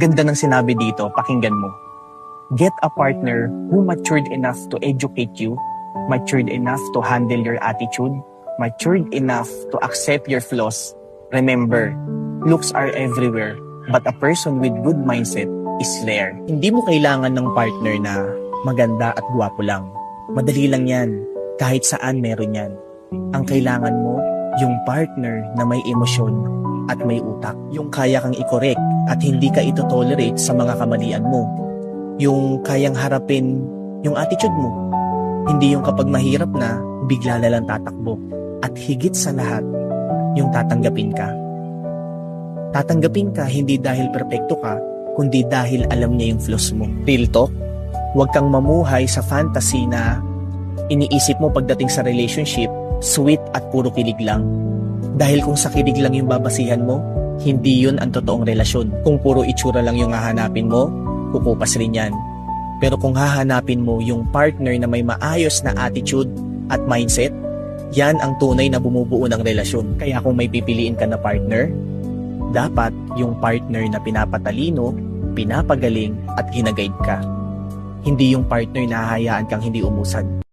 ganda ng sinabi dito, pakinggan mo. Get a partner who matured enough to educate you, matured enough to handle your attitude, matured enough to accept your flaws. Remember, looks are everywhere, but a person with good mindset is rare. Hindi mo kailangan ng partner na maganda at gwapo lang. Madali lang yan. Kahit saan meron yan. Ang kailangan mo, yung partner na may emosyon at may utak. Yung kaya kang i-correct at hindi ka ito-tolerate sa mga kamalian mo. Yung kayang harapin yung attitude mo. Hindi yung kapag mahirap na, bigla na lang tatakbo. At higit sa lahat, yung tatanggapin ka. Tatanggapin ka hindi dahil perpekto ka, kundi dahil alam niya yung flaws mo. Real talk, huwag kang mamuhay sa fantasy na iniisip mo pagdating sa relationship, sweet at puro kilig lang. Dahil kung sa kilig lang yung babasihan mo, hindi yun ang totoong relasyon. Kung puro itsura lang yung hahanapin mo, kukupas rin yan. Pero kung hahanapin mo yung partner na may maayos na attitude at mindset, yan ang tunay na bumubuo ng relasyon. Kaya kung may pipiliin ka na partner, dapat yung partner na pinapatalino, pinapagaling at ginaguide ka. Hindi yung partner na hahayaan kang hindi umusad.